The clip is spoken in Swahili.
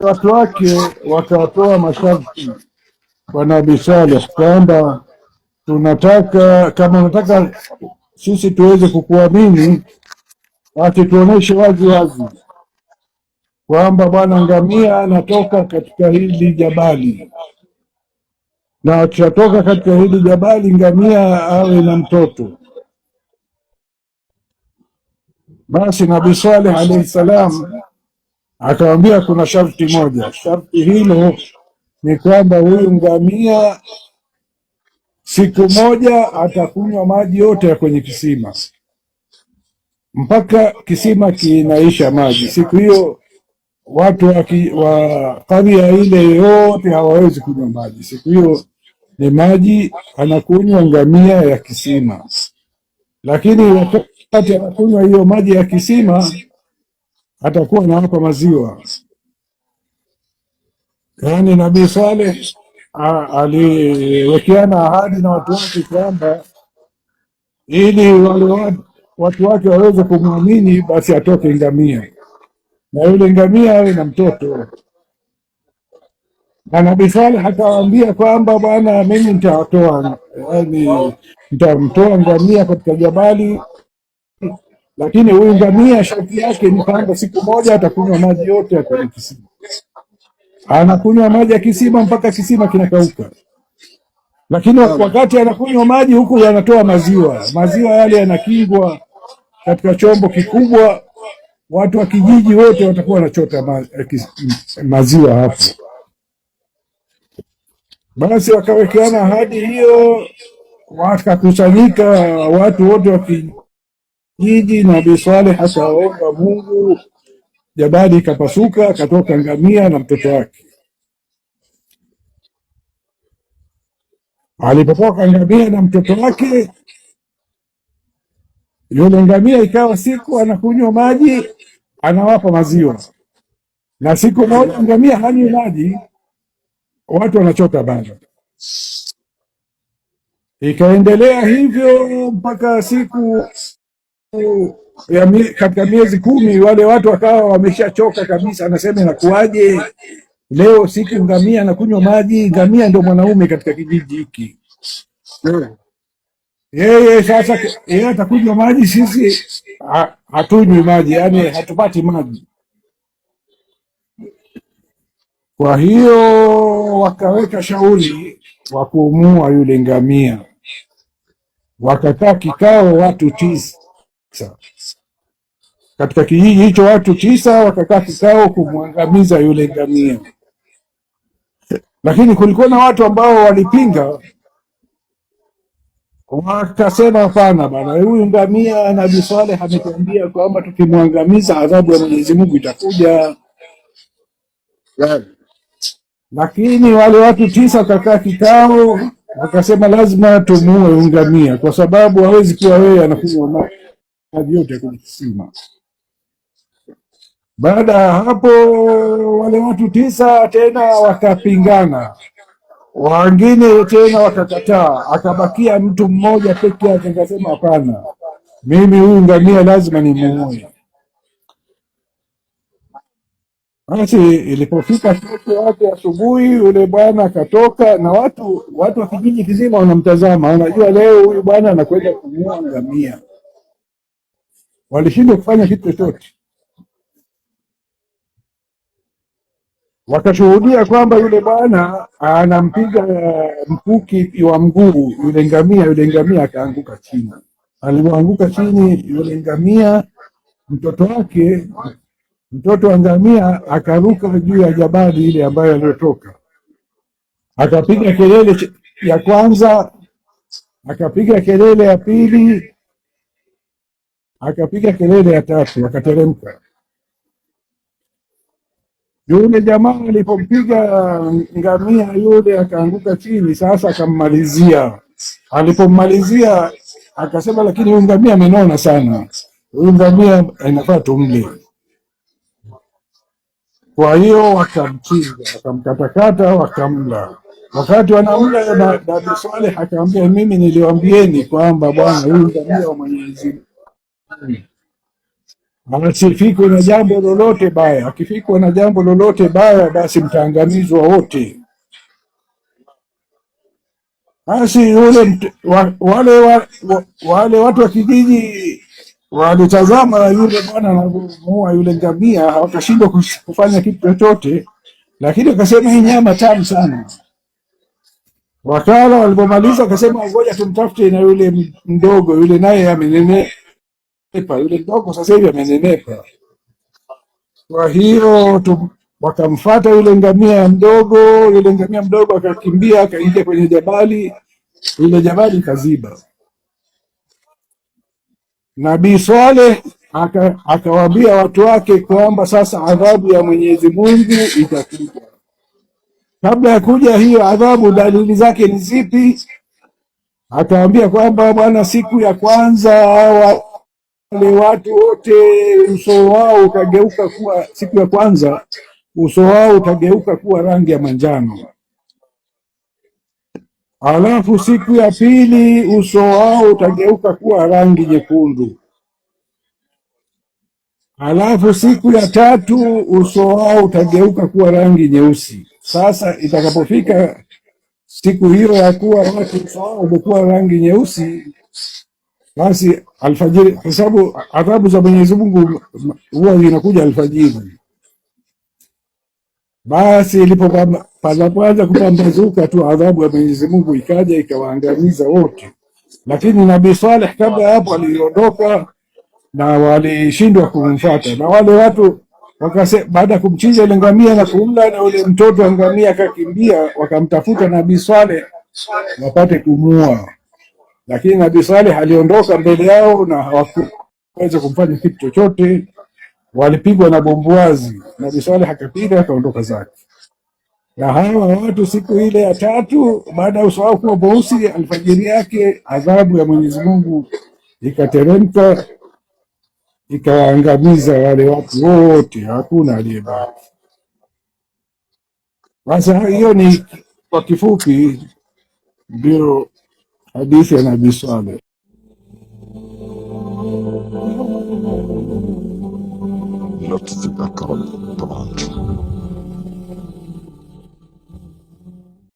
watu wake wakatoa masharti kwa Nabii Saleh kwamba tunataka, kama unataka sisi tuweze kukuamini, basi tuoneshe wazi wazi kwamba bwana, ngamia anatoka katika hili jabali, na akishatoka katika hili jabali ngamia awe na mtoto. Basi Nabii Saleh alayhi salam akawambia kuna sharti moja. Sharti hilo ni kwamba huyu ngamia siku moja atakunywa maji yote ya kwenye kisima mpaka kisima kinaisha maji. Siku hiyo watu wa kadhia ile yote hawawezi kunywa maji. Siku hiyo ni maji anakunywa ngamia ya kisima, lakini wakati anakunywa hiyo maji ya kisima atakuwa anawapa maziwa. Yaani Nabii Saleh aliwekeana ahadi na watu wake kwamba ili wale watu wake waweze kumwamini, basi atoke ngamia na yule ngamia awe na mtoto. Na Nabii Saleh akawaambia kwamba bwana, mimi nitawatoa, yani nitamtoa ngamia katika jabali, lakini huyu ngamia sharti yake ni kwamba siku moja atakunywa maji yote ya kwenye kisima. Anakunywa maji ya kisima mpaka kisima kinakauka, lakini wakati anakunywa maji huku yanatoa maziwa. Maziwa yale yanakingwa katika chombo kikubwa, watu wa kijiji wote watakuwa wanachota maziwa hapo. Basi wakawekeana ahadi hiyo, wakakusanyika watu wote wa kijiji. Nabii Saleh akaomba Mungu, jabali ikapasuka, akatoka ngamia na mtoto wake. Alipotoka ngamia na mtoto wake, yule ngamia ikawa siku anakunywa maji anawapa maziwa, na siku moja ngamia hanywi maji, watu wanachota bado. Ikaendelea hivyo mpaka siku katika miezi 10, wale watu wakawa wameshachoka kabisa. Anasema inakuwaje leo siku ngamia anakunywa maji? Ngamia ndio mwanaume katika kijiji hiki. Yeye sasa yeye atakunywa maji, sisi hatunywi maji, yani hatupati maji. Kwa hiyo wakaweka shauri wa kuumua yule ngamia. Wakakaa kikao watu 9 katika kijiji hicho, watu 9 wakakaa kikao kumwangamiza yule ngamia, lakini kulikuwa na watu ambao walipinga. Wakasema hapana bana, huyu ngamia Nabii Saleh ametuambia kwamba tukimwangamiza adhabu ya Mwenyezi Mungu itakuja. Lakini wale watu 9 wakakaa kikao, wakasema lazima tumuue ngamia, kwa sababu hawezi kuwa wewe anakunywa maji yote kwenye kisima. Baada ya hapo wale watu 9 tena wakapingana, wengine tena wakakataa, akabakia mtu mmoja peke yake, akasema hapana, mimi huyu ngamia lazima nimuue. Basi ilipofika kesho yake asubuhi, yule bwana akatoka na watu wa kijiji kizima wanamtazama, wanajua leo huyu bwana anakwenda kumuua ngamia. Walishindwa kufanya kitu chochote. Wakashuhudia kwamba yule bwana anampiga mkuki wa mguu yule ngamia akaanguka chini. Alipoanguka chini yule ngamia, mtoto wa ngamia akaruka juu ya jabali ile ambayo aliyotoka, akapiga kelele ya kwanza, akapiga kelele ya pili, akapiga kelele ya tatu, akateremka. Yule jamaa alipompiga ngamia yule akaanguka chini, sasa akammalizia. Alipommalizia akasema, lakini huyu ngamia amenona sana, huyu ngamia inafaa tumle. Kwa hiyo wakamchinja, wakamkatakata, wakamla. Wakati wanamla, Nabii Saleh akamwambia, mimi niliwaambieni kwamba bwana, huyu ngamia wa Mwenyezi Mungu. asifikwe na jambo lolote baya. Akifikwa na jambo lolote baya, basi mtaangamizwa wote. Basi wale watu wa kijiji walitazama yule bwana anamuua yule ngamia, hawakashindwa kufanya kitu chochote, lakini wakasema hii nyama tamu sana. Wakala walipomaliza wakasema ngoja tumtafute na yule mdogo, yule naye amenenepa, yule mdogo sasa hivi amenenepa. Kwa hiyo wakamfata yule ngamia mdogo, yule ngamia mdogo akakimbia akaingia kwenye jabali, ile jabali kaziba. Nabii Swaleh akawaambia watu wake kwamba sasa adhabu ya Mwenyezi Mungu itakuja. Kabla ya kuja hiyo adhabu, dalili zake ni zipi? Akawaambia kwamba bwana, siku ya kwanza wale watu wote uso wao ukageuka kuwa, siku ya kwanza uso wao utageuka kuwa rangi ya manjano. Alafu siku ya pili uso wao utageuka kuwa rangi nyekundu. Alafu siku ya tatu uso wao utageuka kuwa rangi nyeusi. Sasa itakapofika siku hiyo ya kuwa watu uso wao umekuwa rangi nyeusi, basi alfajiri, kwa sababu adhabu za Mwenyezi Mungu huwa zinakuja alfajiri. Basi panapoanza kupambazuka tu adhabu ya Mwenyezi Mungu ikaja ikawaangamiza wote. Lakini Nabii Saleh kabla ya hapo aliondoka na walishindwa kumfuata, na wale watu baada ya kumchinja ile ngamia na kumla, na ule mtoto wa ngamia akakimbia, wakamtafuta Nabii Saleh wapate kumua, lakini Nabii Saleh aliondoka mbele yao na hawakuweza kumfanya kitu chochote. Walipigwa na bombuazi, Nabii Saleh akapiga akaondoka zake. Na hawa watu siku ile ya tatu baada ya uso wao kuwa mweusi, alfajiri yake adhabu ya Mwenyezi Mungu ikateremka ikawaangamiza wale watu wote, hakuna aliyebaki. Sasa hiyo ni kwa kifupi ndio hadithi ya Nabii Saleh. لا تتذكر طبعا